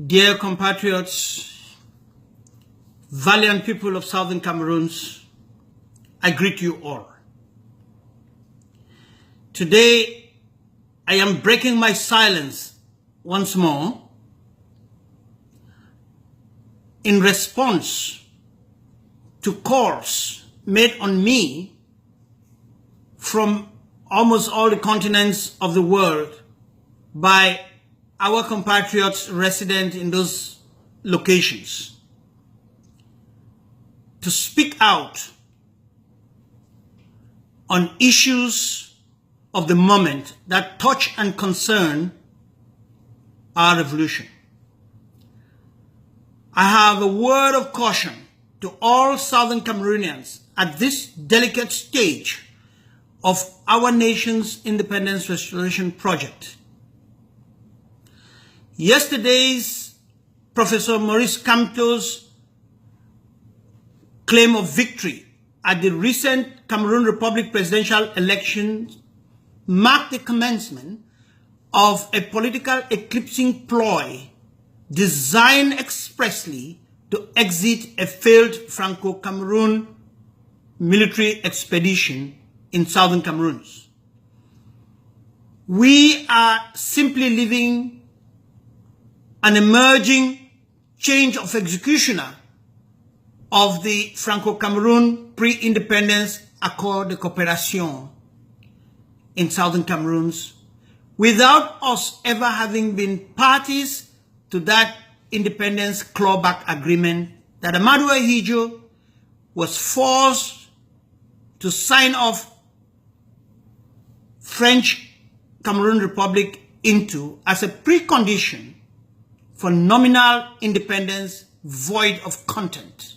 Dear compatriots, valiant people of Southern Cameroons, I greet you all. Today, I am breaking my silence once more in response to calls made on me from almost all the continents of the world by our compatriots resident in those locations to speak out on issues of the moment that touch and concern our revolution. I have a word of caution to all Southern Cameroonians at this delicate stage of our nation's independence restoration project. Yesterday's Professor Maurice Kamto's claim of victory at the recent Cameroon Republic presidential elections marked the commencement of a political eclipsing ploy designed expressly to exit a failed Franco-Cameroon military expedition in southern Cameroon. We are simply living an emerging change of executioner of the Franco-Cameroon pre-independence Accord de Coopération in southern Cameroon without us ever having been parties to that independence clawback agreement that Amadou Ahidjo was forced to sign off French Cameroon Republic into as a precondition for nominal independence void of content.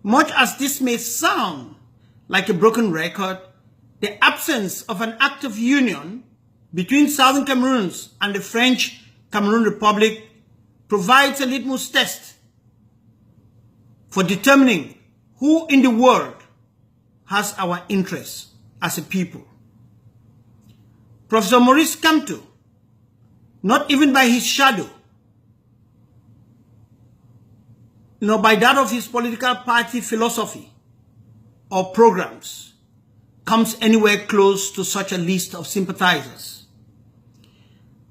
Much as this may sound like a broken record, the absence of an act of union between Southern Cameroons and the French Cameroon Republic provides a litmus test for determining who in the world has our interests as a people. Professor Maurice Kamto, not even by his shadow, nor by that of his political party philosophy or programs, comes anywhere close to such a list of sympathizers.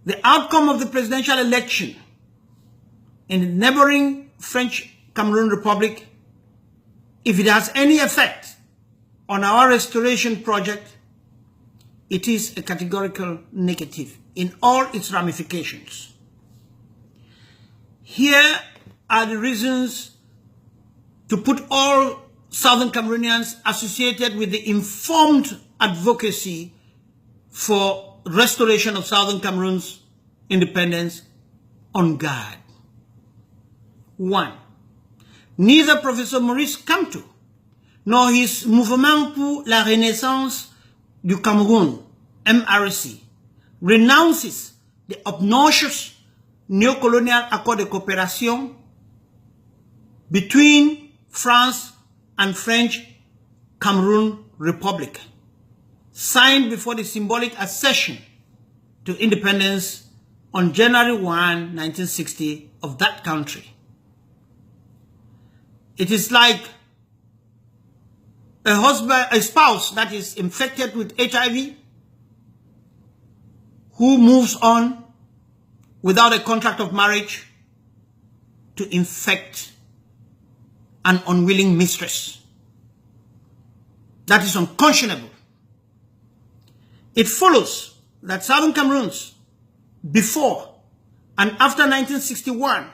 The outcome of the presidential election in the neighboring French Cameroon Republic, if it has any effect on our restoration project, it is a categorical negative in all its ramifications. Here are the reasons to put all Southern Cameroonians associated with the informed advocacy for restoration of Southern Cameroon's independence on guard. 1. Neither Professor Maurice Kamto nor his Mouvement pour la Renaissance du Cameroun, MRC, renounces the obnoxious neo-colonial Accord de Coopération between France and French Cameroon Republic, signed before the symbolic accession to independence on January 1, 1960 of that country. It is like a spouse that is infected with HIV who moves on without a contract of marriage to infect an unwilling mistress. That is unconscionable. It follows that Southern Cameroons, before and after 1961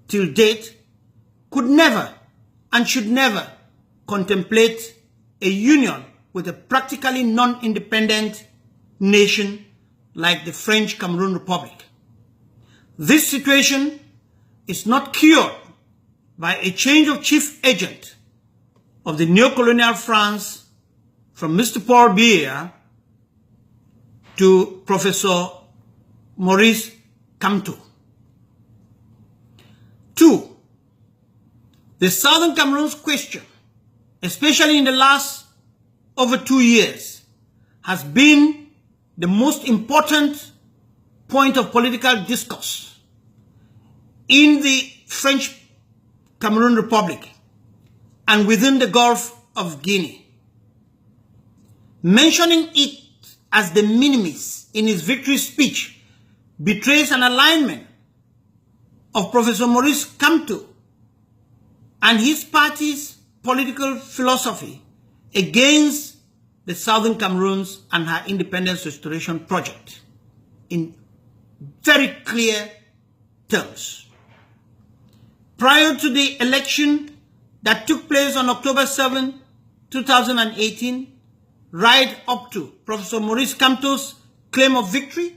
till date, could never and should never contemplate a union with a practically non-independent nation like the French Cameroon Republic. This situation is not cured by a change of chief agent of the neo-colonial France from Mr. Paul Biya to Professor Maurice Kamto. 2. The Southern Cameroon's question, especially in the last over 2 years, has been the most important point of political discourse in the French Cameroon Republic and within the Gulf of Guinea. Mentioning it as the minimis in his victory speech betrays an alignment of Professor Maurice Kamto and his party's political philosophy against the Southern Cameroons and her independence restoration project in very clear terms. Prior to the election that took place on October 7, 2018, right up to Professor Maurice Kamto's claim of victory,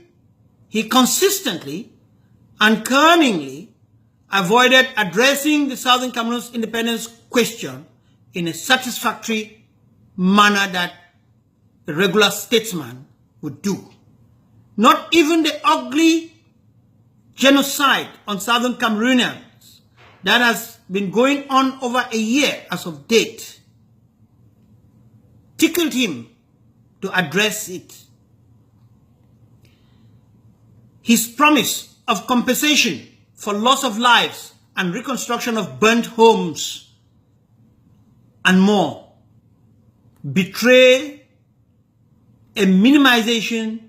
he consistently and cunningly avoided addressing the Southern Cameroon's independence question in a satisfactory manner that a regular statesman would do. Not even the ugly genocide on Southern Cameroonians that has been going on over a year as of date tickled him to address it. His promise of compensation for loss of lives and reconstruction of burnt homes and more betray a minimization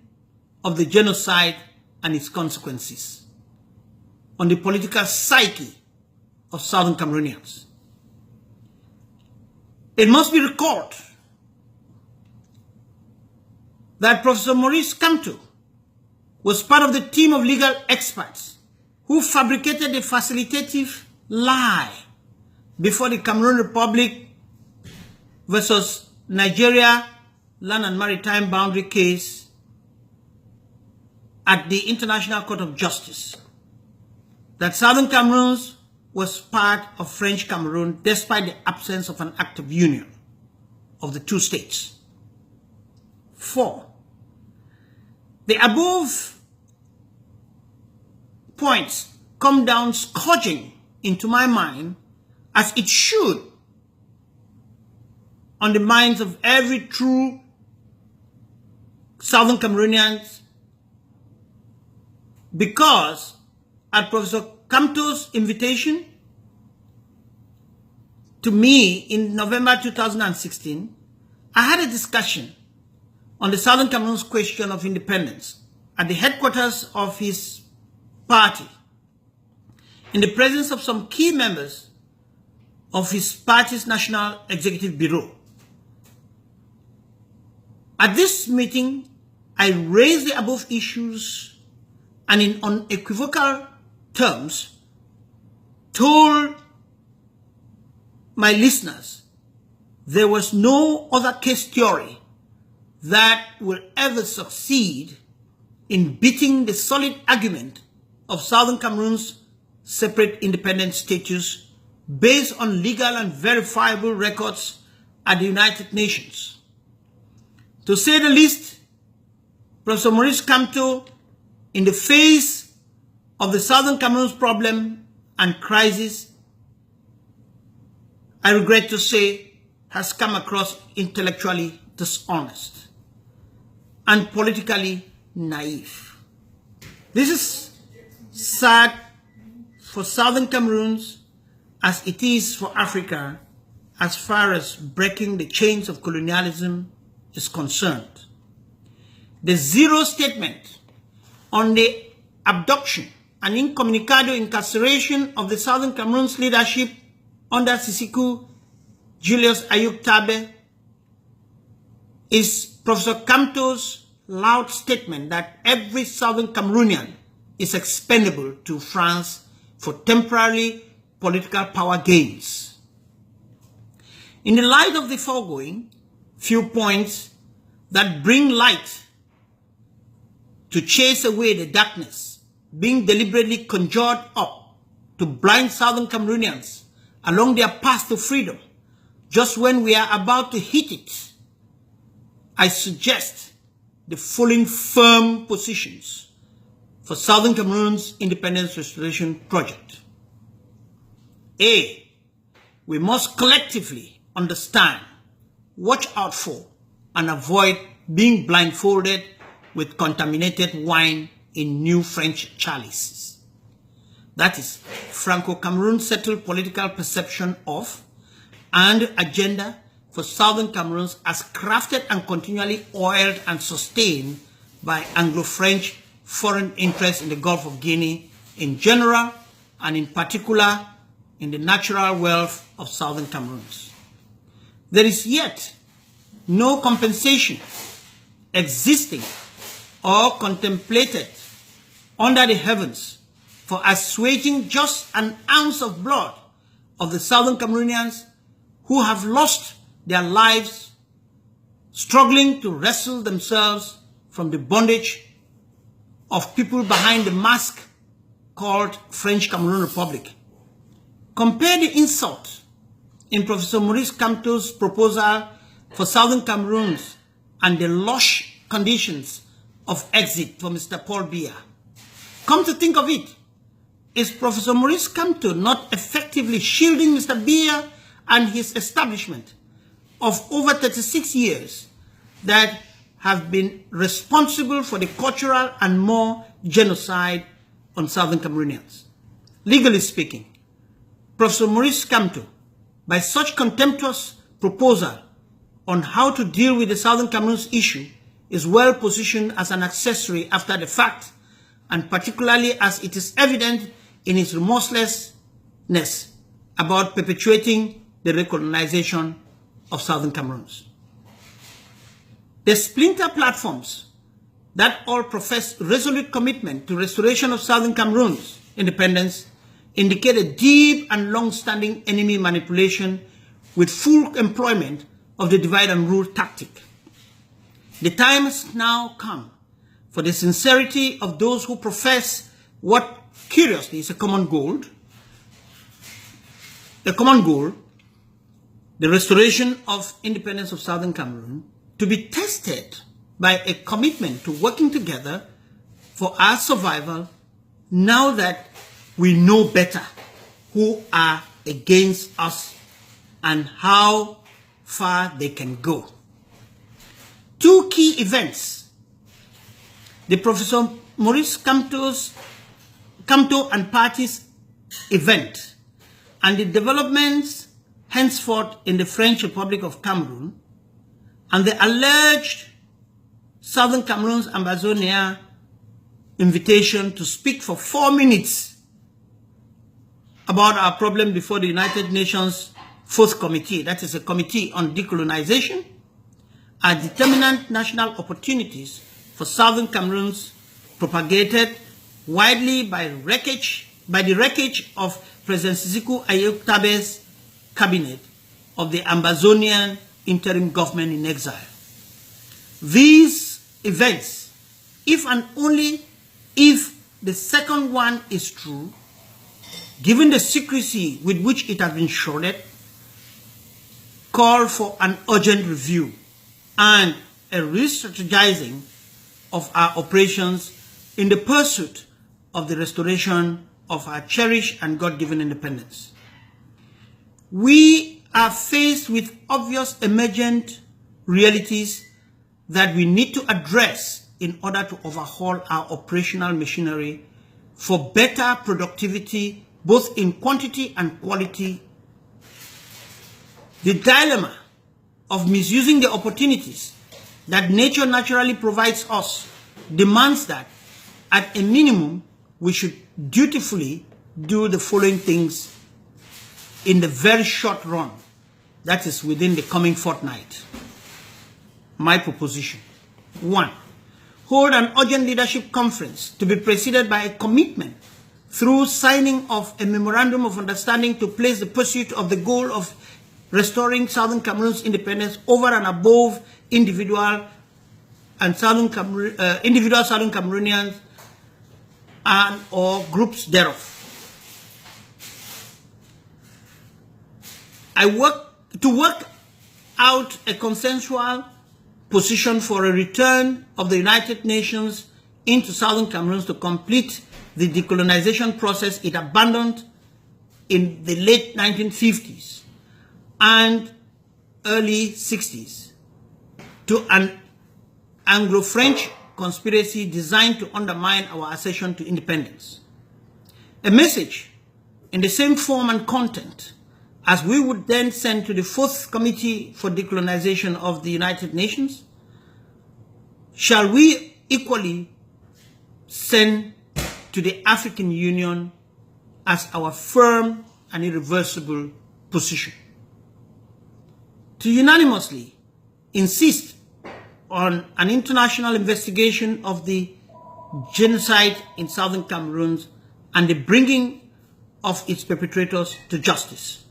of the genocide and its consequences on the political psyche of Southern Cameroonians. It must be recalled that Professor Maurice Kamto was part of the team of legal experts who fabricated a facilitative lie before the Cameroon Republic versus Nigeria Land and Maritime Boundary case at the International Court of Justice, that Southern Cameroon was part of French Cameroon despite the absence of an act of union of the two states. 4. The above points come down scourging into my mind, as it should, on the minds of every true Southern Cameroonians, because at Professor Kamto's invitation to me in November 2016, I had a discussion on the Southern Cameroon's question of independence at the headquarters of his party, in the presence of some key members of his party's National Executive Bureau. At this meeting, I raised the above issues and in unequivocal terms told my listeners there was no other case theory that will ever succeed in beating the solid argument of Southern Cameroon's separate independent status based on legal and verifiable records at the United Nations. To say the least, Professor Maurice Kamto, in the face of the Southern Cameroon's problem and crisis, I regret to say, has come across intellectually dishonest and politically naive. This is sad for Southern Cameroons as it is for Africa as far as breaking the chains of colonialism is concerned. The zero statement on the abduction and incommunicado incarceration of the Southern Cameroon's leadership under Sisiku Julius Ayuk Tabe is Professor Kamto's loud statement that every Southern Cameroonian is expendable to France for temporary political power gains. In the light of the foregoing, few points that bring light to chase away the darkness being deliberately conjured up to blind Southern Cameroonians along their path to freedom, just when we are about to hit it, I suggest the following firm positions for Southern Cameroon's independence restoration project. A, we must collectively understand, watch out for, and avoid being blindfolded with contaminated wine in new French chalices. that is, Franco-Cameroon settled political perception of and agenda for Southern Cameroons as crafted and continually oiled and sustained by Anglo-French foreign interests in the Gulf of Guinea in general and in particular in the natural wealth of Southern Cameroons. There is yet no compensation existing or contemplated under the heavens for assuaging just an ounce of blood of the Southern Cameroonians who have lost their lives struggling to wrestle themselves from the bondage of people behind the mask called French Cameroon Republic. Compare the insult in Professor Maurice Kamto's proposal for Southern Cameroons and the lush conditions of exit for Mr. Paul Biya. Come to think of it, is Professor Maurice Kamto not effectively shielding Mr. Biya and his establishment of over 36 years that have been responsible for the cultural and more genocide on Southern Cameroonians? Legally speaking, Professor Maurice Kamto, by such contemptuous proposal on how to deal with the Southern Cameroons issue, is well positioned as an accessory after the fact, and particularly as it is evident in his remorselessness about perpetuating the recolonization of Southern Cameroons. The splinter platforms that all profess resolute commitment to restoration of Southern Cameroons independence indicate a deep and long-standing enemy manipulation with full employment of the divide and rule tactic. The time has now come for the sincerity of those who profess what curiously is a common goal, the restoration of independence of Southern Cameroon, to be tested by a commitment to working together for our survival now that we know better who are against us and how far they can go. Two key events, the Professor Maurice Kamto and parties event and the developments henceforth in the French Republic of Cameroon and the alleged Southern Cameroon's Ambazonian invitation to speak for 4 minutes about our problem before the United Nations Fourth Committee, that is a committee on decolonization, are determinant national opportunities for Southern Cameroons propagated widely by the wreckage of President Sisiku Ayoktabe's cabinet of the Ambazonian interim government in exile. These events, if and only if the second one is true, given the secrecy with which it has been shrouded, call for an urgent review and a re-strategizing of our operations in the pursuit of the restoration of our cherished and God-given independence. We are faced with obvious emergent realities that we need to address in order to overhaul our operational machinery for better productivity, both in quantity and quality. The dilemma of misusing the opportunities that nature naturally provides us demands that, at a minimum, we should dutifully do the following things in the very short run, that is within the coming fortnight. My proposition: 1. Hold an urgent leadership conference to be preceded by a commitment through signing of a memorandum of understanding to place the pursuit of the goal of restoring Southern Cameroon's independence over and above individual Southern Cameroonians and or groups thereof. To work out a consensual position for a return of the United Nations into Southern Cameroon to complete the decolonization process it abandoned in the late 1950s and early 60s to an Anglo-French conspiracy designed to undermine our accession to independence. a message in the same form and content as we would then send to the 4th Committee for Decolonization of the United Nations, shall we equally send to the African Union as our firm and irreversible position. To unanimously insist on an international investigation of the genocide in southern Cameroon and the bringing of its perpetrators to justice.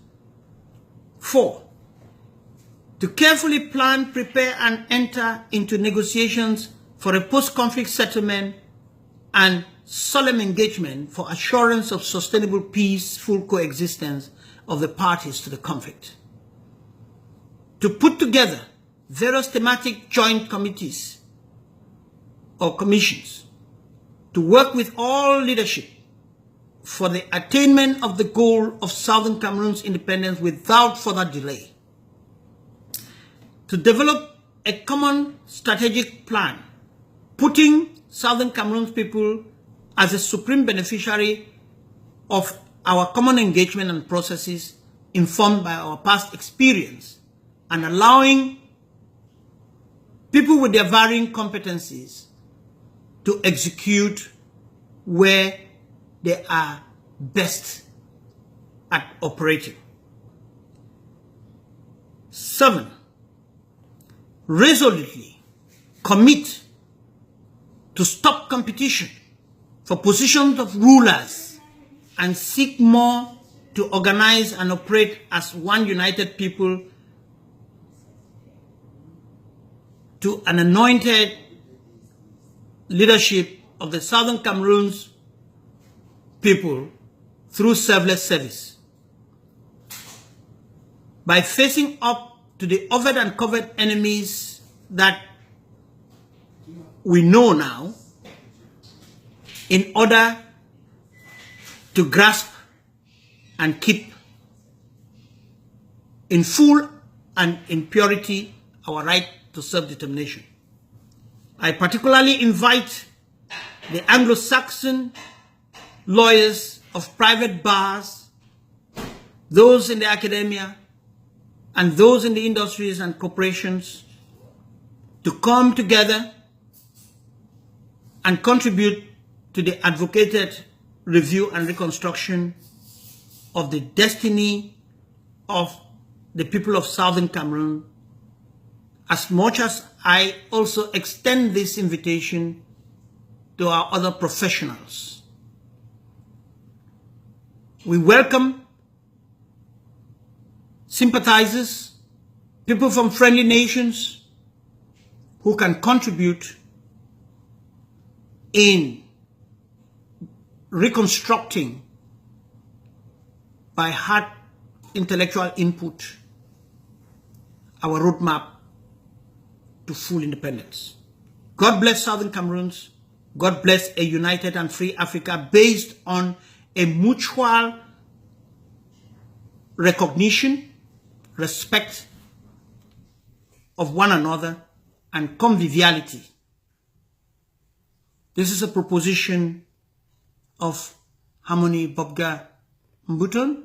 4, to carefully plan, prepare, and enter into negotiations for a post-conflict settlement and solemn engagement for assurance of sustainable peaceful coexistence of the parties to the conflict. To put together various thematic joint committees or commissions to work with all leadership for the attainment of the goal of Southern Cameroon's independence without further delay. To develop a common strategic plan, putting Southern Cameroon's people as a supreme beneficiary of our common engagement and processes informed by our past experience, and allowing people with their varying competencies to execute where they are best at operating. 7, resolutely commit to stop competition for positions of rulers and seek more to organize and operate as one united people to an anointed leadership of the Southern Cameroon's people through selfless service. By facing up to the overt and covert enemies that we know now, in order to grasp and keep in full and in purity our right to self-determination. I particularly invite the Anglo-Saxon lawyers of private bars, those in the academia, and those in the industries and corporations to come together and contribute to the advocated review and reconstruction of the destiny of the people of Southern Cameroon, as much as I also extend this invitation to our other professionals. We welcome sympathizers, people from friendly nations who can contribute in reconstructing by hard intellectual input our roadmap to full independence. God bless Southern Cameroons. God bless a united and free Africa based on a mutual recognition, respect of one another, and conviviality. This is a proposition of Harmony Bobga Mbuton,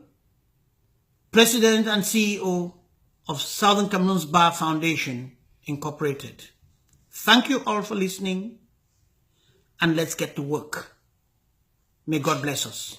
President and CEO of Southern Cameroon's Bar Foundation, Incorporated. Thank you all for listening, and let's get to work. May God bless us.